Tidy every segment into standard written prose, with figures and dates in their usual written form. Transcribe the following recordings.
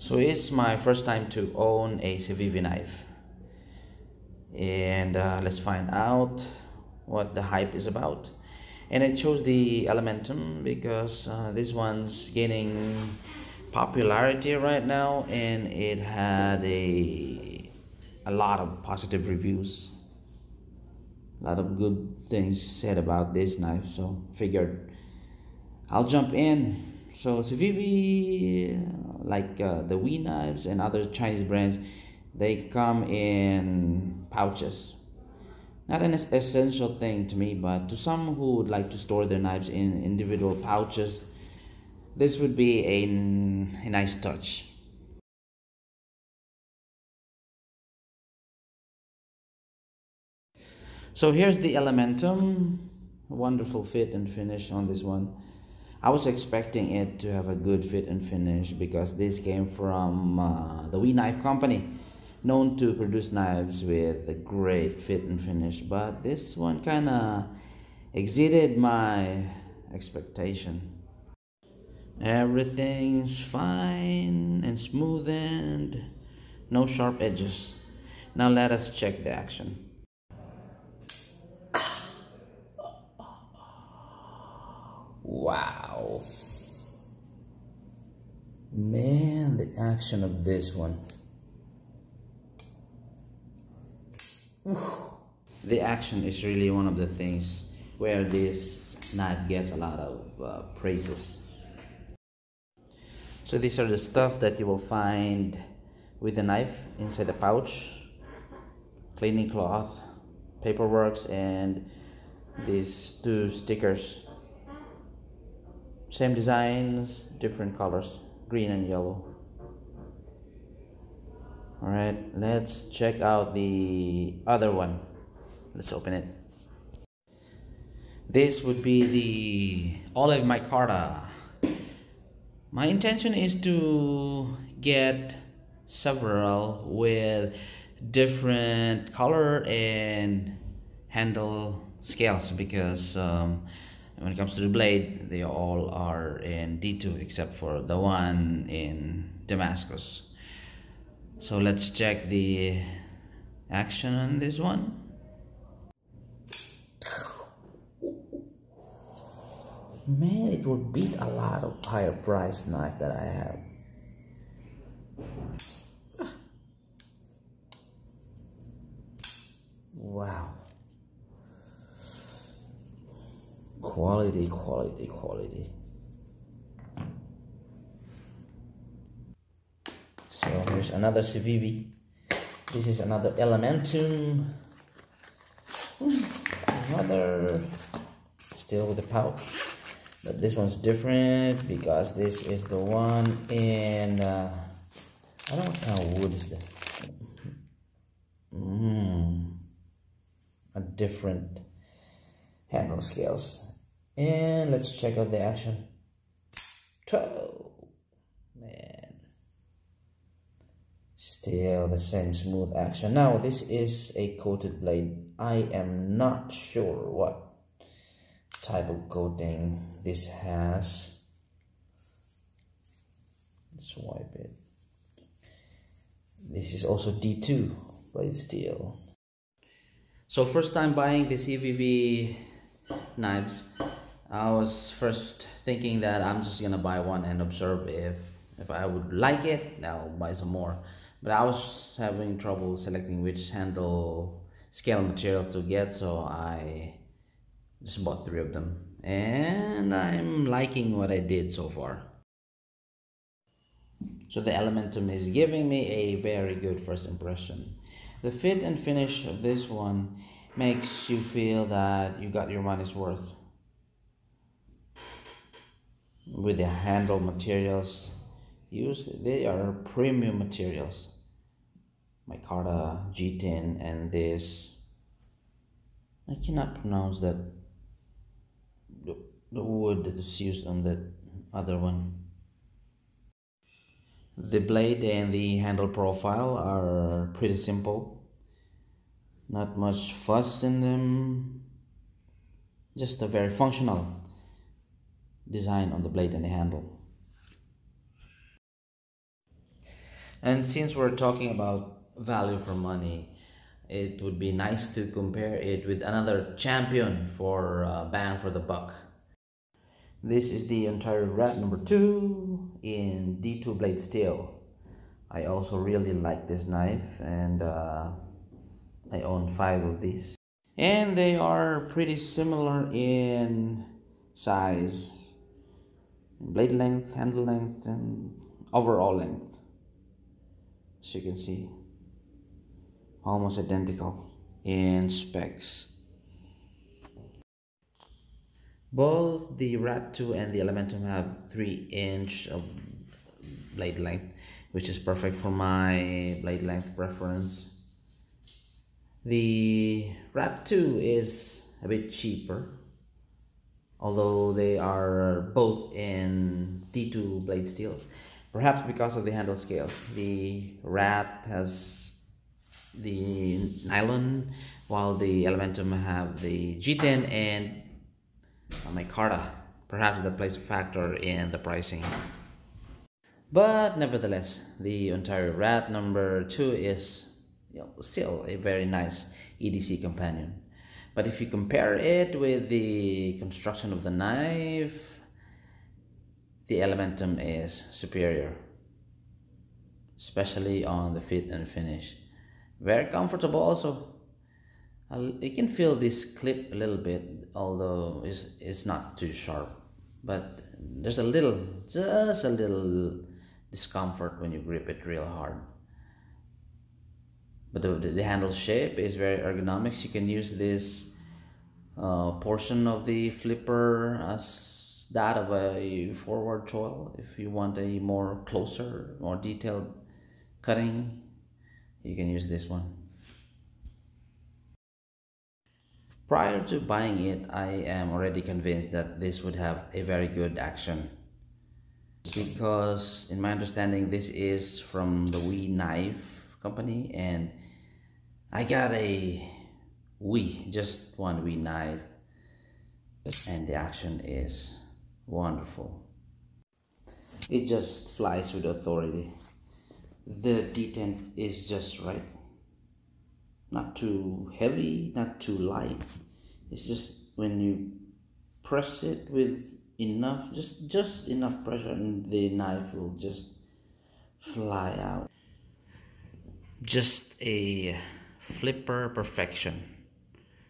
So it's my first time to own a Civivi knife, and let's find out what the hype is about. And I chose the Elementum because this one's gaining popularity right now, and it had a lot of positive reviews, a lot of good things said about this knife, so figured I'll jump in. So Civivi, like the Wii knives and other Chinese brands, they come in pouches. Not an essential thing to me, but to some who would like to store their knives in individual pouches, this would be a nice touch. So here's the Elementum. Wonderful fit and finish on this one. I was expecting it to have a good fit and finish because this came from the Wii Knife Company, known to produce knives with a great fit and finish, but this one kind of exceeded my expectation. Everything's fine and smoothened, no sharp edges. Now let us check the action. Wow. Man, the action of this one. The action is really one of the things where this knife gets a lot of praises. So these are the stuff that you will find with the knife inside the pouch: cleaning cloth, paperworks, and these two stickers. Same designs, different colors, green and yellow. Alright, let's check out the other one. Let's open it. This would be the olive micarta. My intention is to get several with different color and handle scales because when it comes to the blade, they all are in D2 except for the one in Damascus. So let's check the action on this one. Man, it would beat a lot of higher priced knife that I have. Wow. Quality, quality, quality. So here's another Civivi. This is another Elementum. Another, still with the pouch, but this one's different because this is the one in I don't know what kind of wood is that. A different handle scales. And let's check out the action. Oh, man, still the same smooth action. Now this is a coated blade. I am not sure what type of coating this has. Let's wipe it. This is also D2 blade steel. So first time buying the Civivi knives, I was first thinking that I'm just gonna buy one and observe if I would like it, I'll buy some more. But I was having trouble selecting which handle scale material to get, so I just bought 3 of them. And I'm liking what I did so far. So the Elementum is giving me a very good first impression. The fit and finish of this one makes you feel that you got your money's worth. With the handle materials used, they are premium materials. Micarta, G10, and this, I cannot pronounce that, the wood that is used on that other one. The blade and the handle profile are pretty simple. Not much fuss in them. Just a very functional design on the blade and the handle. And since we're talking about value for money, it would be nice to compare it with another champion for bang for the buck. This is the entire rat number 2 in D2 blade steel. I also really like this knife, and I own 5 of these. And they are pretty similar in size, blade length, handle length, and overall length. As you can see, almost identical in specs. Both the Rat 2 and the Elementum have 3-inch of blade length, which is perfect for my blade length preference. The Rat 2 is a bit cheaper, although they are both in D2 blade steels, perhaps because of the handle scales. The Rat has the nylon, while the Elementum have the G10 and micarta. Perhaps that plays a factor in the pricing. But nevertheless, the Ontario Rat number 2 is still a very nice EDC companion. But if you compare it with the construction of the knife, the Elementum is superior, especially on the fit and finish. Very comfortable also. You can feel this clip a little bit, although it's not too sharp. But there's just a little discomfort when you grip it real hard. But the handle shape is very ergonomic. You can use this portion of the flipper as that of a forward choil. If you want a more closer, more detailed cutting, you can use this one. Prior to buying it, I am already convinced that this would have a very good action, because in my understanding this is from the Wii knife company, and I got a just one Wii knife, and the action is wonderful. It just flies with authority. The detent is just right. Not too heavy, not too light. It's just when you press it with enough, just enough pressure, and the knife will just fly out. Just a flipper perfection,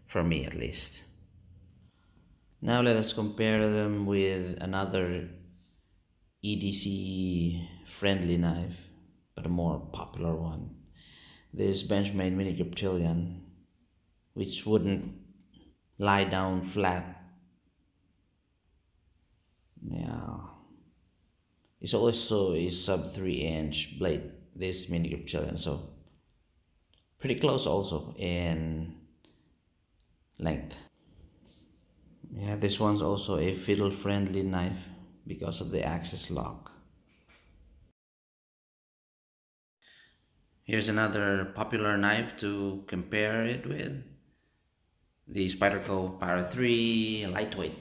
for me at least. Now let us compare them with another EDC friendly knife, but a more popular one. This Benchmade Mini Griptilian, which wouldn't lie down flat. Yeah, it's also a sub 3-inch blade, this Mini Griptilian, so pretty close also in length. Yeah, this one's also a fiddle friendly knife because of the axis lock. Here's another popular knife to compare it with. The Spyderco Pyro 3 lightweight.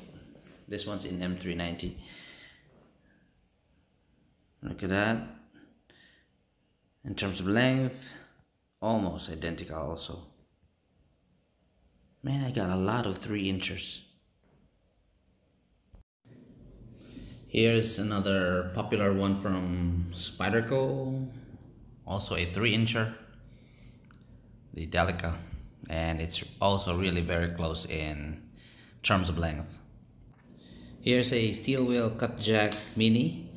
This one's in M390. Look at that. In terms of length, almost identical also. Man, I got a lot of 3-inchers. Here's another popular one from Spyderco. Also a 3-incher, the Delica, and it's also really very close in terms of length. Here's a steel wheel cut jack mini.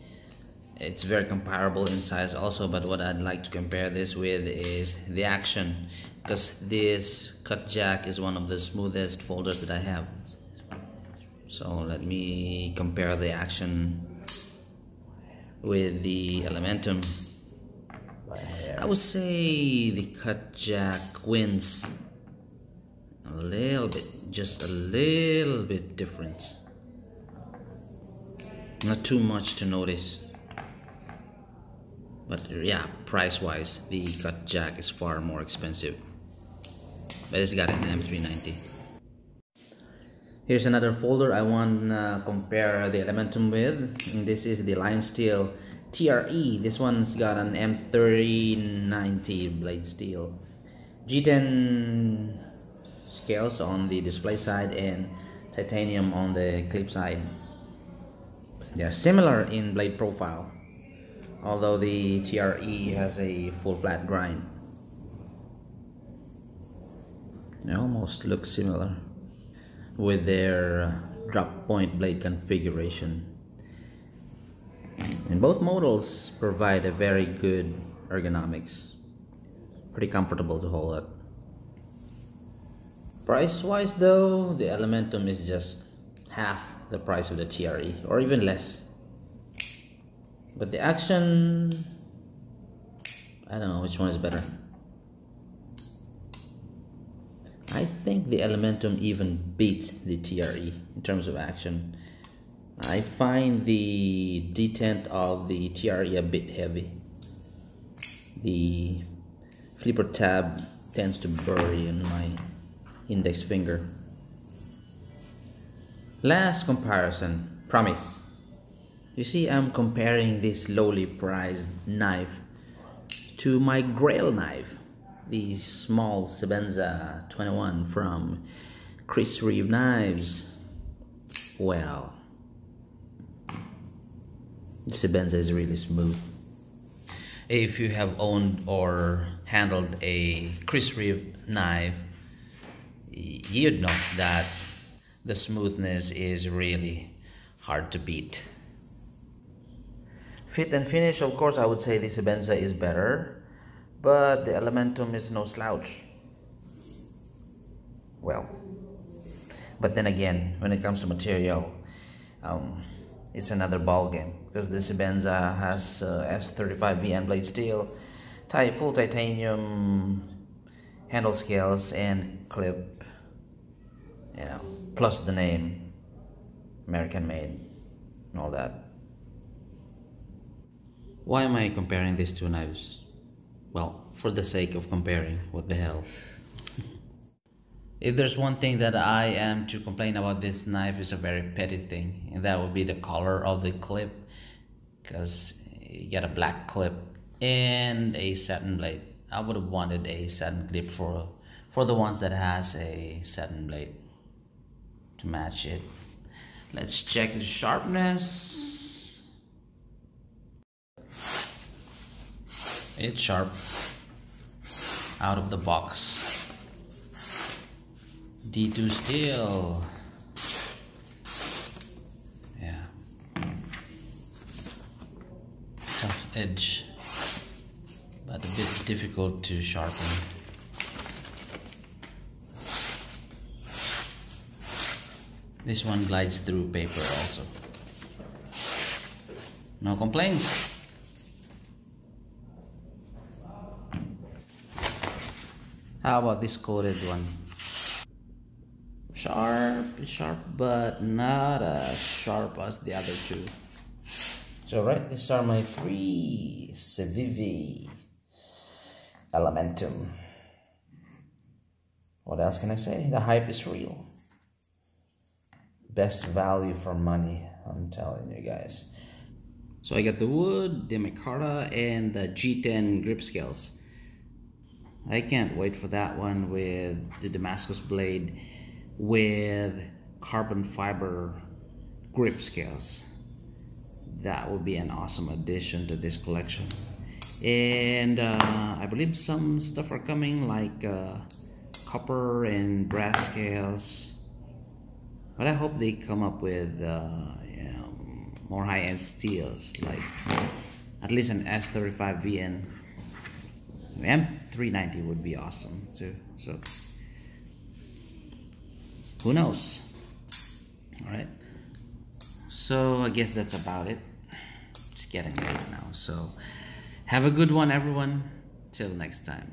It's very comparable in size also, but what I'd like to compare this with is the action, because this cut jack is one of the smoothest folders that I have. So let me compare the action with the Elementum. I would say the cut jack wins a little bit, just a little bit difference. Not too much to notice. But yeah, price wise, the cut jack is far more expensive. But it's got an M390. Here's another folder I want to compare the Elementum with. And this is the Line Steel TRE, this one's got an M3090 blade steel, G10 scales on the display side and titanium on the clip side. They're similar in blade profile, although the TRE has a full flat grind. They almost look similar with their drop point blade configuration. And both models provide a very good ergonomics. Pretty comfortable to hold up. Price wise though, the Elementum is just half the price of the TRE, or even less. But the action, I don't know which one is better. I think the Elementum even beats the TRE in terms of action. I find the detent of the TRE a bit heavy. The flipper tab tends to bury in my index finger. Last comparison, promise. You see, I'm comparing this lowly priced knife to my Grail knife, the small Sebenza 21 from Chris Reeve Knives. Well, the Sebenza is really smooth. If you have owned or handled a Chris Reeve knife, you'd know that the smoothness is really hard to beat. Fit and finish, of course, I would say the Sebenza is better, but the Elementum is no slouch. Well, but then again, when it comes to material, it's another ball game, because the Sebenza has S35VN blade steel, full titanium handle scales and clip, you know, plus the name American made and all that. Why am I comparing these two knives? Well, for the sake of comparing, what the hell. If there's one thing that I am to complain about this knife, is a very petty thing, and that would be the color of the clip, because you get a black clip and a satin blade. I would have wanted a satin clip for the ones that has a satin blade to match it. Let's check the sharpness. It's sharp out of the box. D2 steel. Yeah. Tough edge, but a bit difficult to sharpen. This one glides through paper also. No complaints. How about this coated one? Sharp, but not as sharp as the other two. So right, these are my three Civivi Elementum. What else can I say? The hype is real. Best value for money, I'm telling you guys. So I got the wood, the micarta, and the G10 grip scales. I can't wait for that one with the Damascus blade with carbon fiber grip scales. That would be an awesome addition to this collection. And I believe some stuff are coming, like copper and brass scales, but I hope they come up with you know, more high-end steels, like at least an S35VN. M390 would be awesome too, so who knows. All right, so I guess that's about it. It's getting late now, so have a good one, everyone. Till next time.